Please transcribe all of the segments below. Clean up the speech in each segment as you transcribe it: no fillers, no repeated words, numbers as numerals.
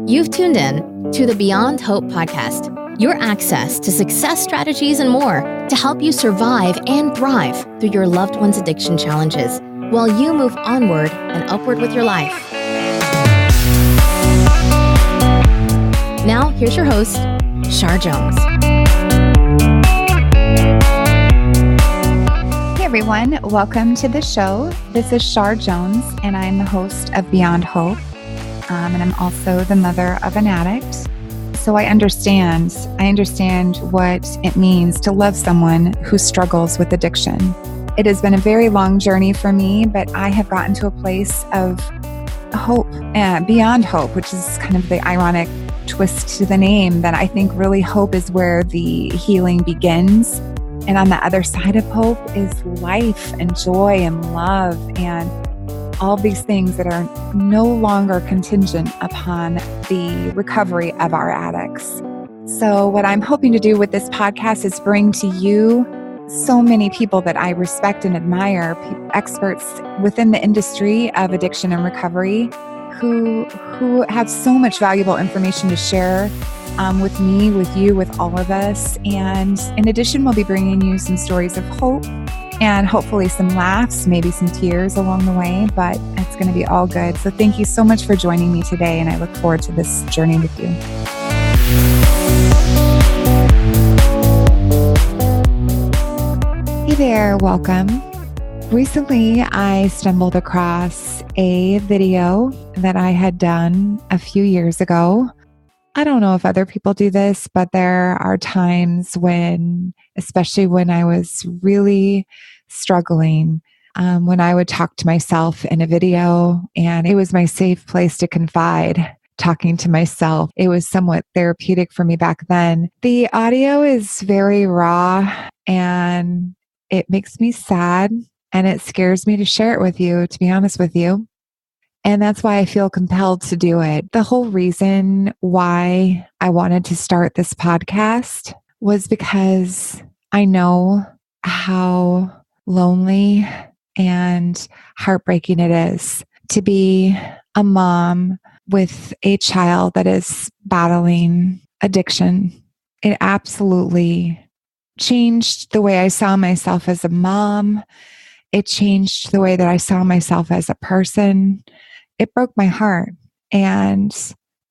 You've tuned in to the Beyond Hope podcast, your access to success strategies and more to help you survive and thrive through your loved one's addiction challenges while you move onward and upward with your life. Now, here's your host, Shar Jones. Hey everyone, welcome to the show. This is Shar Jones, and I'm the host of Beyond Hope, and I'm also the mother of an addict. So I understand what it means to love someone who struggles with addiction. It has been a very long journey for me, but I have gotten to a place of hope, beyond hope, which is kind of the ironic twist to the name, that I think really hope is where the healing begins. And on the other side of hope is life and joy and love and all these things that are no longer contingent upon the recovery of our addicts. So what I'm hoping to do with this podcast is bring to you so many people that I respect and admire, experts within the industry of addiction and recovery who have so much valuable information to share with me, with you, with all of us. And in addition, we'll be bringing you some stories of hope and hopefully some laughs, maybe some tears along the way, but it's going to be all good. So thank you so much for joining me today, and I look forward to this journey with you. Hey there, welcome. Recently, I stumbled across a video that I had done a few years ago. I don't know if other people do this, but there are times when, especially when I was really struggling, when I would talk to myself in a video, and it was my safe place to confide, talking to myself. It was somewhat therapeutic for me back then. The audio is very raw, and it makes me sad, and it scares me to share it with you, to be honest with you. And that's why I feel compelled to do it. The whole reason why I wanted to start this podcast was because I know how lonely and heartbreaking it is to be a mom with a child that is battling addiction. It absolutely changed the way I saw myself as a mom. It changed the way that I saw myself as a person. It broke my heart, and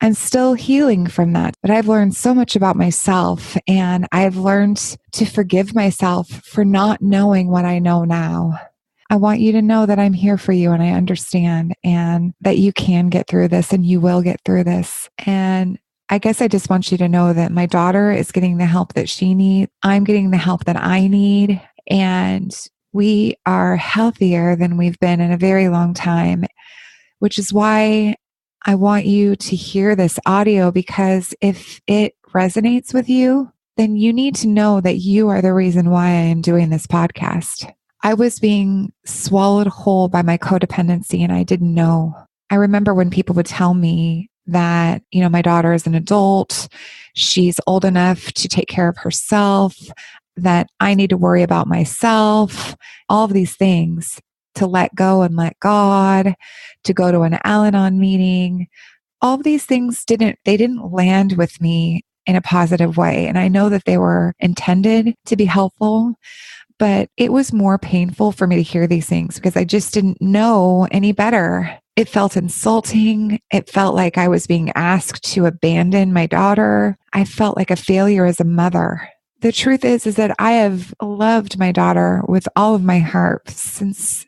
I'm still healing from that. But I've learned so much about myself, and I've learned to forgive myself for not knowing what I know now. I want you to know that I'm here for you, and I understand, and that you can get through this, and you will get through this. And I guess I just want you to know that my daughter is getting the help that she needs. I'm getting the help that I need, and we are healthier than we've been in a very long time. Which is why I want you to hear this audio, because if it resonates with you, then you need to know that you are the reason why I am doing this podcast. I was being swallowed whole by my codependency, and I didn't know. I remember when people would tell me that, my daughter is an adult, she's old enough to take care of herself, that I need to worry about myself, all of these things. To let go and let God, to go to an Al-Anon meeting. All of these things didn't land with me in a positive way. And I know that they were intended to be helpful, but it was more painful for me to hear these things because I just didn't know any better. It felt insulting. It felt like I was being asked to abandon my daughter. I felt like a failure as a mother. The truth is that I have loved my daughter with all of my heart since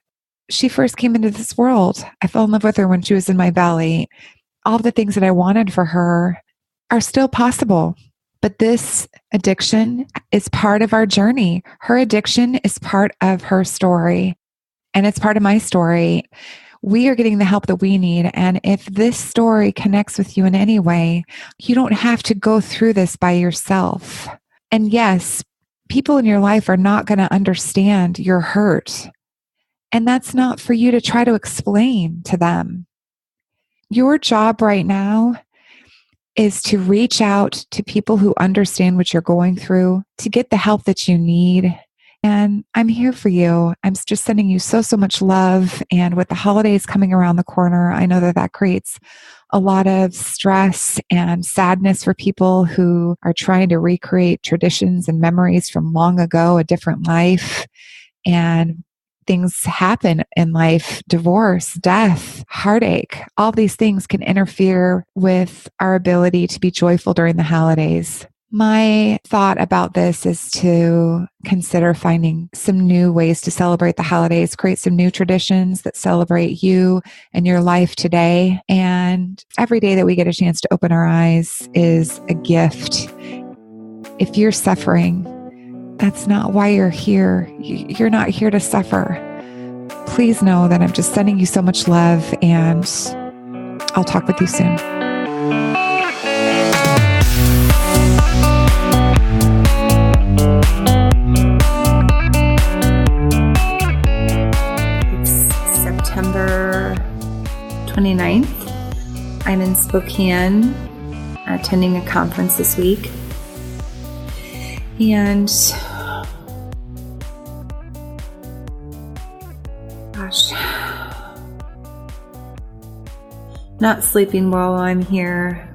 she first came into this world. I fell in love with her when she was in my belly. All of the things that I wanted for her are still possible. But this addiction is part of our journey. Her addiction is part of her story, and it's part of my story. We are getting the help that we need. And if this story connects with you in any way, you don't have to go through this by yourself. And yes, people in your life are not going to understand your hurt. And that's not for you to try to explain to them. Your job right now is to reach out to people who understand what you're going through, to get the help that you need, And I'm here for you. I'm just sending you so much love. And with the holidays coming around the corner, I know that creates a lot of stress and sadness for people who are trying to recreate traditions and memories from long ago, a different life. And things happen in life: divorce, death, heartache. All these things can interfere with our ability to be joyful during the holidays. My thought about this is to consider finding some new ways to celebrate the holidays, create some new traditions that celebrate you and your life today. And every day that we get a chance to open our eyes is a gift. If you're suffering, that's not why you're here. You're not here to suffer. Please know that I'm just sending you so much love, and I'll talk with you soon. September 29th. I'm in Spokane attending a conference this week. And gosh, not sleeping while I'm here.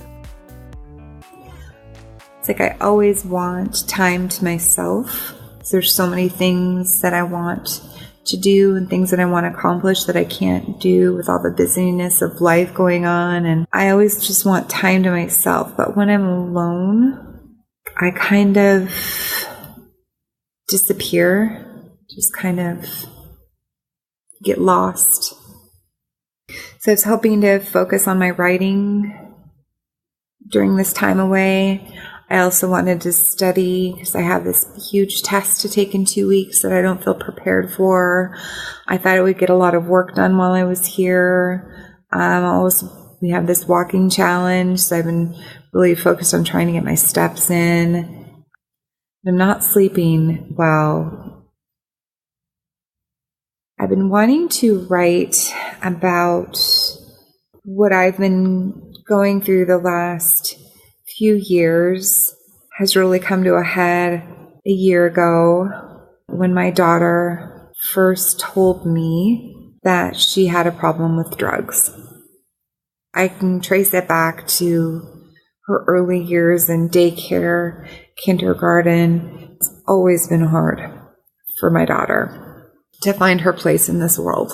It's like I always want time to myself. There's so many things that I want to do and things that I want to accomplish that I can't do with all the busyness of life going on. And I always just want time to myself. But when I'm alone, I kind of disappear, just kind of get lost. So I was hoping to focus on my writing during this time away. I also wanted to study because I have this huge test to take in 2 weeks that I don't feel prepared for. I thought I would get a lot of work done while I was here. We have this walking challenge, so I've been really focused on trying to get my steps in. I'm not sleeping well. I've been wanting to write about what I've been going through the last few years. Has really come to a head a year ago when my daughter first told me that she had a problem with drugs. I can trace it back to her early years in daycare, kindergarten. It's always been hard for my daughter to find her place in this world.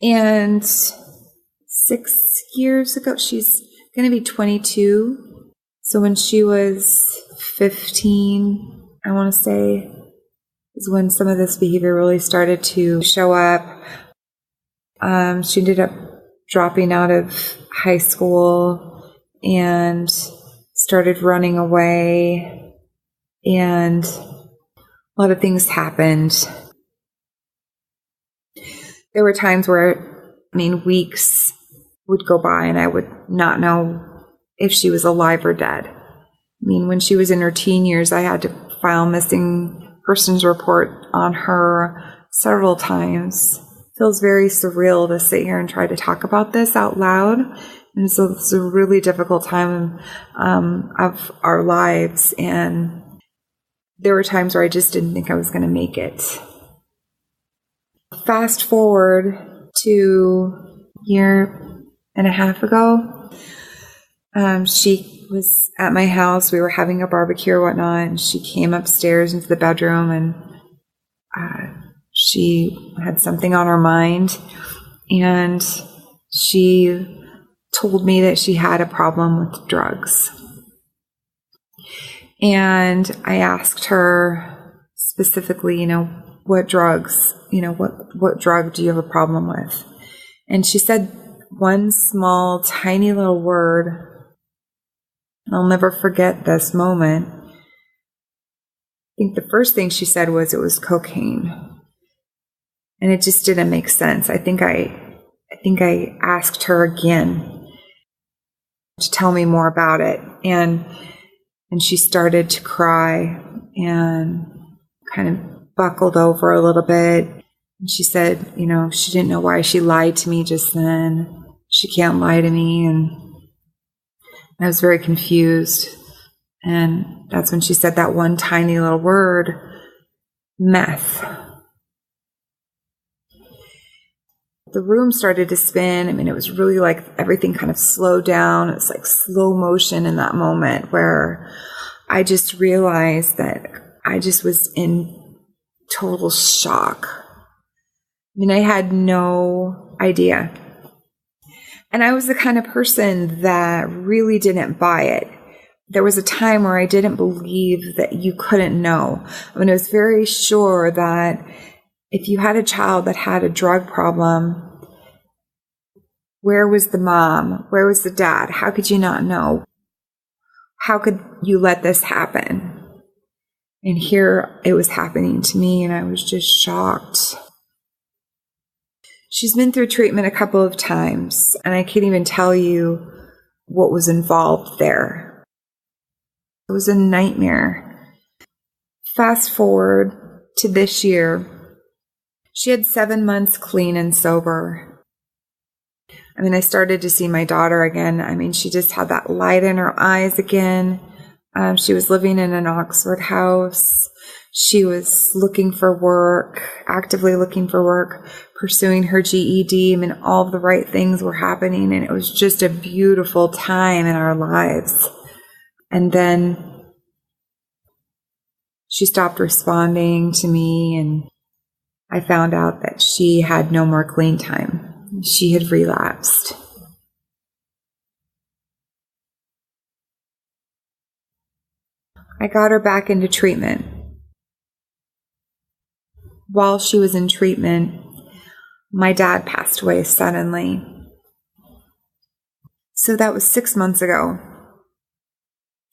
And 6 years ago, she's going to be 22. So when she was 15, I want to say, is when some of this behavior really started to show up. She ended up dropping out of high school and started running away, and a lot of things happened. There were times where, weeks would go by and I would not know if she was alive or dead. When she was in her teen years, I had to file missing persons report on her several times. It feels very surreal to sit here and try to talk about this out loud. And so it's a really difficult time of our lives. And there were times where I just didn't think I was going to make it. Fast forward to a year and a half ago, she was at my house. We were having a barbecue or whatnot, and she came upstairs into the bedroom, and she had something on her mind, and she told me that she had a problem with drugs. And I asked her specifically, what drugs, what drug do you have a problem with? And she said one small, tiny little word. I'll never forget this moment. I think the first thing she said was it was cocaine. And it just didn't make sense. I think I asked her again to tell me more about it. And she started to cry and kind of buckled over a little bit. And she said, she didn't know why she lied to me just then. She can't lie to me. And I was very confused. And that's when she said that one tiny little word. meth. The room started to spin. I mean, it was really like everything kind of slowed down. It was like slow motion in that moment where I just realized that I just was in total shock. I mean, I had no idea. And I was the kind of person that really didn't buy it. There was a time where I didn't believe that you couldn't know. I mean, I was very sure that if you had a child that had a drug problem, where was the mom? Where was the dad? How could you not know? How could you let this happen? And here it was happening to me, and I was just shocked. She's been through treatment a couple of times, and I can't even tell you what was involved there. It was a nightmare. Fast forward to this year. She had 7 months clean and sober. I mean, I started to see my daughter again. I mean, she just had that light in her eyes again. She was living in an Oxford house. She was looking for work, actively looking for work, pursuing her GED. I mean, all of the right things were happening, and it was just a beautiful time in our lives. And then she stopped responding to me, and I found out that she had no more clean time. She had relapsed. I got her back into treatment. While she was in treatment, my dad passed away suddenly. So that was 6 months ago.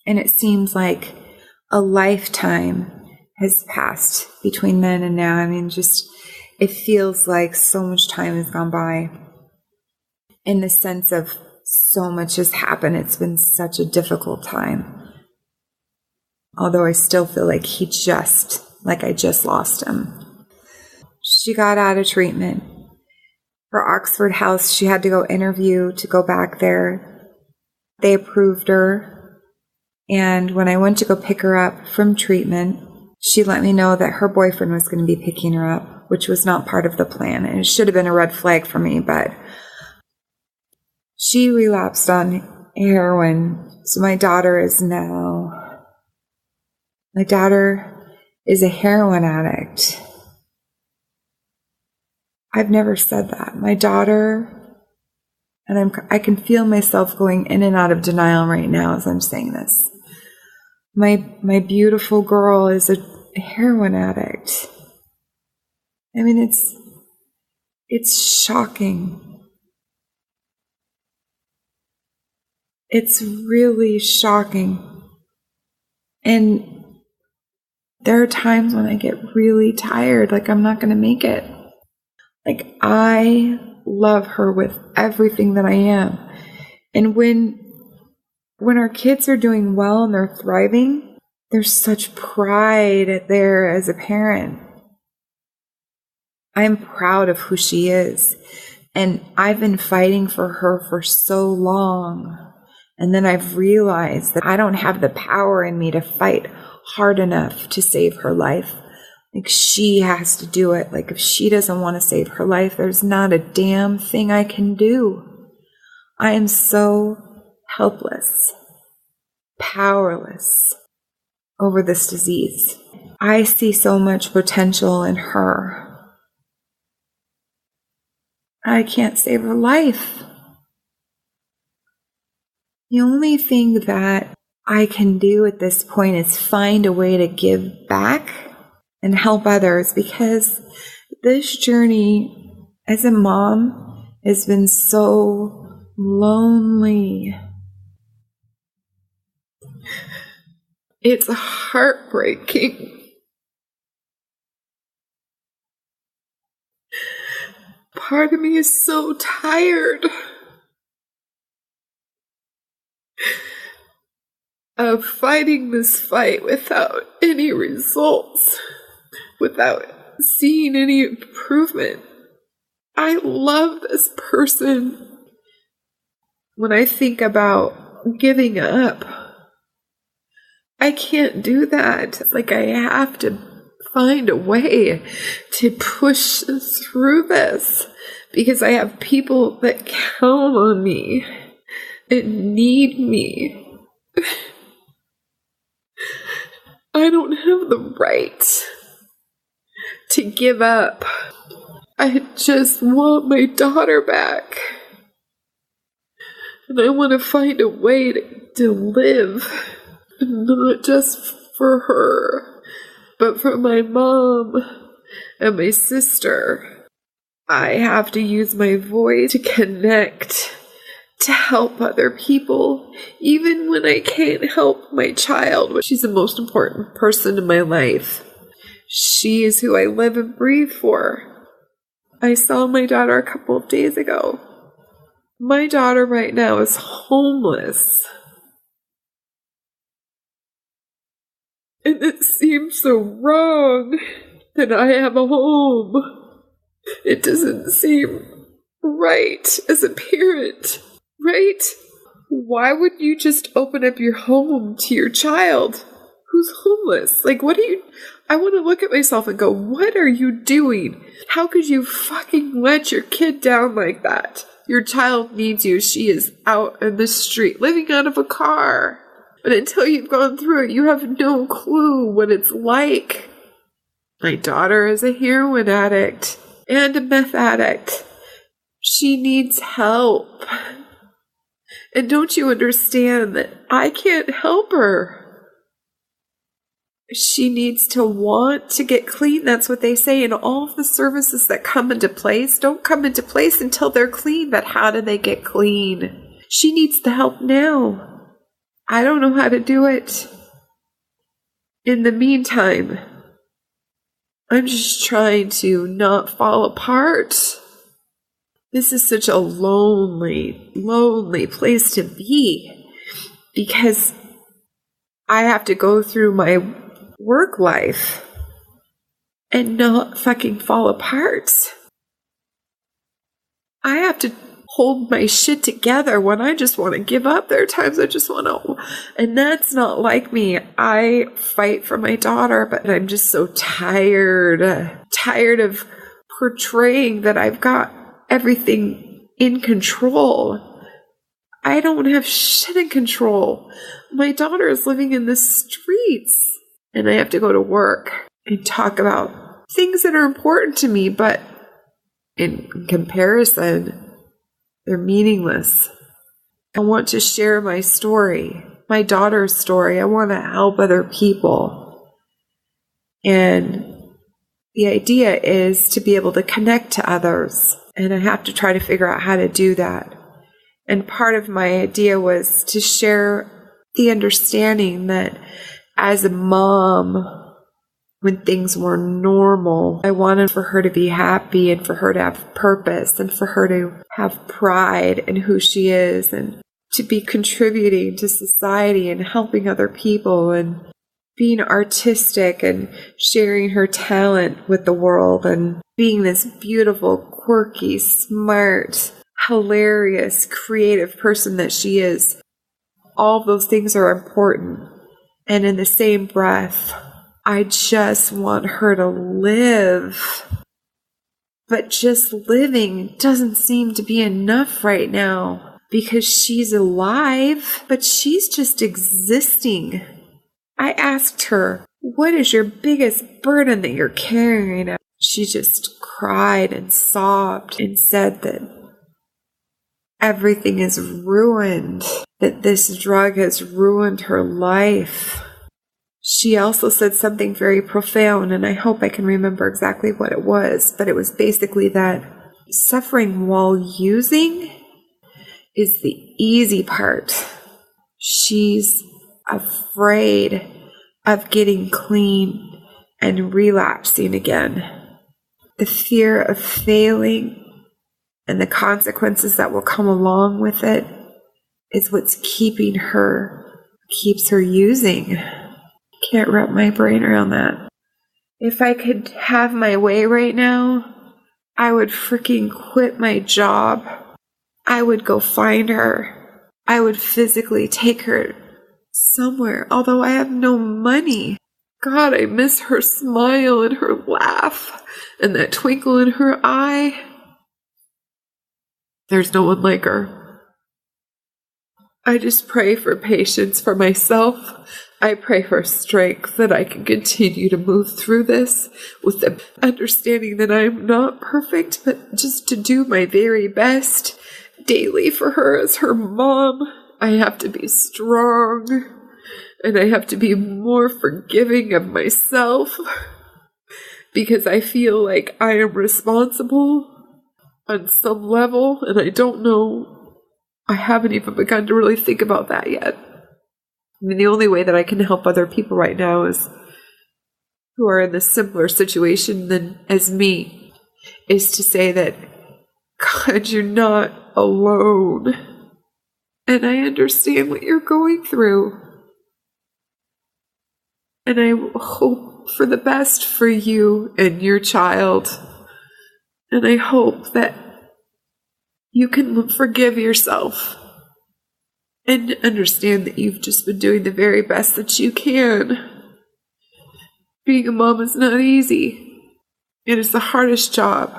And it seems like a lifetime has passed between then and now. I mean, just, it feels like so much time has gone by. In the sense of so much has happened. It's been such a difficult time. Although I still feel like I just lost him. She got out of treatment. Her Oxford house, she had to go interview to go back there. They approved her. And when I went to go pick her up from treatment, she let me know that her boyfriend was going to be picking her up, which was not part of the plan. And it should have been a red flag for me, but she relapsed on heroin. So my daughter is a heroin addict. I've never said that. My daughter, and I can feel myself going in and out of denial right now as I'm saying this. My beautiful girl is a heroin addict. I mean, it's shocking. It's really shocking. And there are times when I get really tired, like I'm not going to make it. Like, I love her with everything that I am. And when our kids are doing well and they're thriving, there's such pride there as a parent. I'm proud of who she is. And I've been fighting for her for so long. And then I've realized that I don't have the power in me to fight hard enough to save her life. Like, she has to do it. Like, if she doesn't want to save her life, there's not a damn thing I can do. I am so helpless, powerless over this disease. I see so much potential in her. I can't save her life. The only thing that I can do at this point is find a way to give back and help others, because this journey as a mom has been so lonely. It's heartbreaking. Part of me is so tired of fighting this fight without any results, without seeing any improvement. I love this person. When I think about giving up, I can't do that. Like, I have to find a way to push through this, because I have people that count on me and need me. I don't have the right to give up. I just want my daughter back. And I want to find a way to live, not just for her, but for my mom and my sister. I have to use my voice to connect, to help other people, even when I can't help my child. She's the most important person in my life. She is who I live and breathe for. I saw my daughter a couple of days ago. My daughter right now is homeless. And it seems so wrong that I have a home. It doesn't seem right as a parent, right? Why would you just open up your home to your child who's homeless? Like, I want to look at myself and go, what are you doing? How could you fucking let your kid down like that? Your child needs you. She is out in the street, living out of a car. But until you've gone through it, you have no clue what it's like. My daughter is a heroin addict and a meth addict. She needs help. And don't you understand that I can't help her? She needs to want to get clean. That's what they say. And all of the services that come into place don't come into place until they're clean. But how do they get clean? She needs the help now. I don't know how to do it. In the meantime, I'm just trying to not fall apart. This is such a lonely, lonely place to be, because I have to go through my work life and not fucking fall apart. I have to hold my shit together when I just want to give up. There are times I just want to, and that's not like me. I fight for my daughter, but I'm just so tired of portraying that I've got everything in control. I don't have shit in control. My daughter is living in the streets, and I have to go to work and talk about things that are important to me, but in comparison, they're meaningless. I want to share my story, my daughter's story. I want to help other people. And the idea is to be able to connect to others. And I have to try to figure out how to do that. And part of my idea was to share the understanding that as a mom, when things were normal, I wanted for her to be happy and for her to have purpose and for her to have pride in who she is and to be contributing to society and helping other people and being artistic and sharing her talent with the world and being this beautiful, quirky, smart, hilarious, creative person that she is. All those things are important. And in the same breath, I just want her to live. But just living doesn't seem to be enough right now because she's alive, but she's just existing. I asked her, what is your biggest burden that you're carrying? She just cried and sobbed and said that everything is ruined, that this drug has ruined her life. She also said something very profound, and I hope I can remember exactly what it was, but it was basically that suffering while using is the easy part. She's afraid of getting clean and relapsing again. The fear of failing and the consequences that will come along with it is what's keeps her using. Can't wrap my brain around that. If I could have my way right now, I would freaking quit my job. I would go find her. I would physically take her somewhere, although I have no money. God, I miss her smile and her laugh and that twinkle in her eye. There's no one like her. I just pray for patience for myself. I pray for strength that I can continue to move through this with the understanding that I'm not perfect, but just to do my very best daily for her as her mom. I have to be strong and I have to be more forgiving of myself because I feel like I am responsible on some level, and I don't know. I haven't even begun to really think about that yet. I mean, the only way that I can help other people right now is who are in this similar situation than as me is to say that, God, you're not alone. And I understand what you're going through. And I hope for the best for you and your child. And I hope that you can forgive yourself and understand that you've just been doing the very best that you can. Being a mom is not easy. It is the hardest job.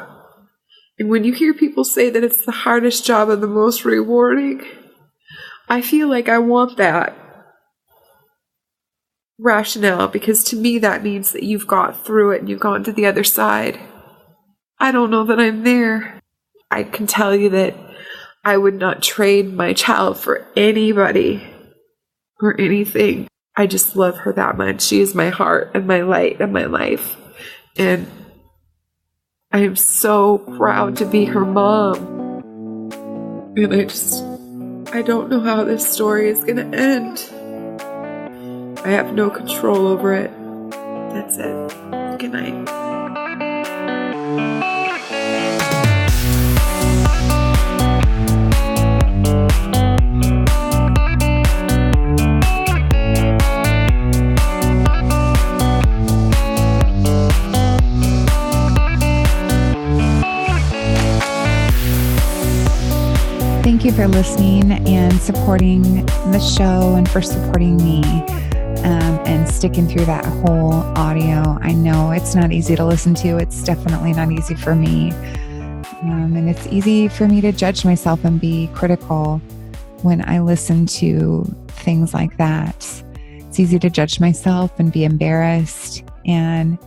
And when you hear people say that it's the hardest job and the most rewarding, I feel like I want that rationale, because to me that means that you've got through it and you've gone to the other side. I don't know that I'm there. I can tell you that I would not trade my child for anybody or anything. I just love her that much. She is my heart and my light and my life. And I am so proud to be her mom. And I don't know how this story is going to end. I have no control over it. That's it. Good night. Thank you for listening and supporting the show and for supporting me and sticking through that whole audio. I know it's not easy to listen to. It's definitely not easy for me. And it's easy for me to judge myself and be critical when I listen to things like that. It's easy to judge myself and be embarrassed. And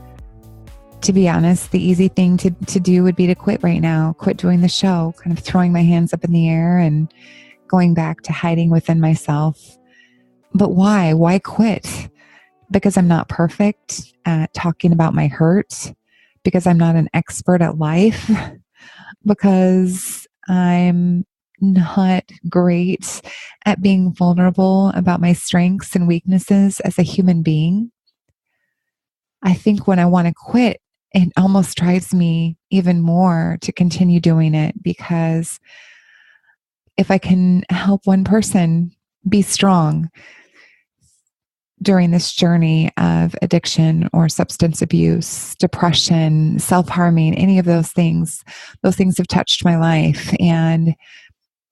to be honest, the easy thing to do would be to quit right now, quit doing the show, kind of throwing my hands up in the air and going back to hiding within myself. But why? Why quit? Because I'm not perfect at talking about my hurt, because I'm not an expert at life, because I'm not great at being vulnerable about my strengths and weaknesses as a human being. I think when I want to quit, it almost drives me even more to continue doing it, because if I can help one person be strong during this journey of addiction or substance abuse, depression, self-harming, any of those things have touched my life. And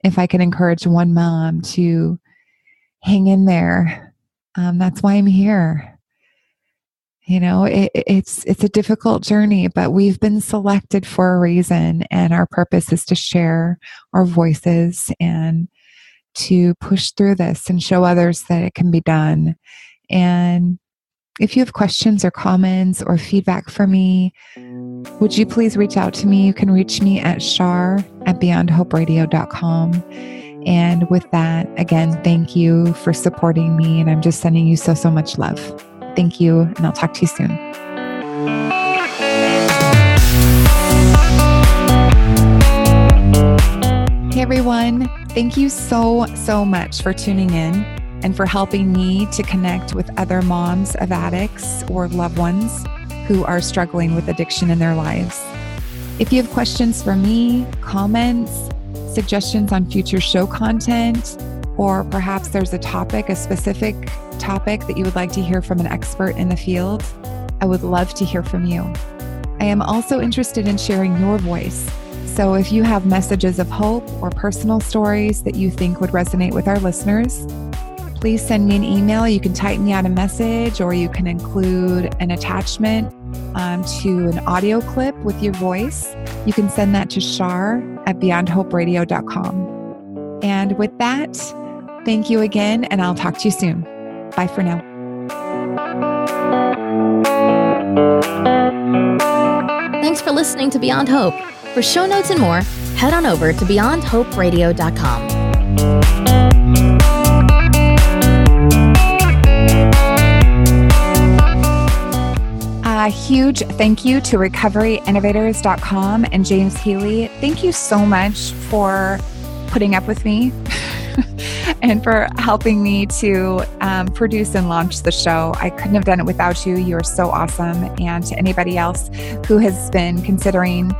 if I can encourage one mom to hang in there, that's why I'm here. You know, it's a difficult journey, but we've been selected for a reason, and our purpose is to share our voices and to push through this and show others that it can be done. And if you have questions or comments or feedback for me, would you please reach out to me? You can reach me at shar@beyondhoperadio.com. And with that, again, thank you for supporting me. And I'm just sending you so much love. Thank you, and I'll talk to you soon. Hey everyone, thank you so much for tuning in and for helping me to connect with other moms of addicts or loved ones who are struggling with addiction in their lives. If you have questions for me, comments, suggestions on future show content, or perhaps there's a specific topic that you would like to hear from an expert in the field, I would love to hear from you. I am also interested in sharing your voice. So if you have messages of hope or personal stories that you think would resonate with our listeners, please send me an email. You can type me out a message, or you can include an attachment to an audio clip with your voice. You can send that to Shar at beyondhoperadio.com. And with that, thank you again, and I'll talk to you soon. Bye for now. Thanks for listening to Beyond Hope. For show notes and more, head on over to beyondhoperadio.com. A huge thank you to recoveryinnovators.com and James Healy. Thank you so much for putting up with me and for helping me to produce and launch the show. I couldn't have done it without you. You are so awesome. And to anybody else who has been considering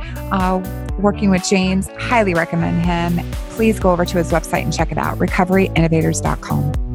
working with James, highly recommend him. Please go over to his website and check it out, recoveryinnovators.com.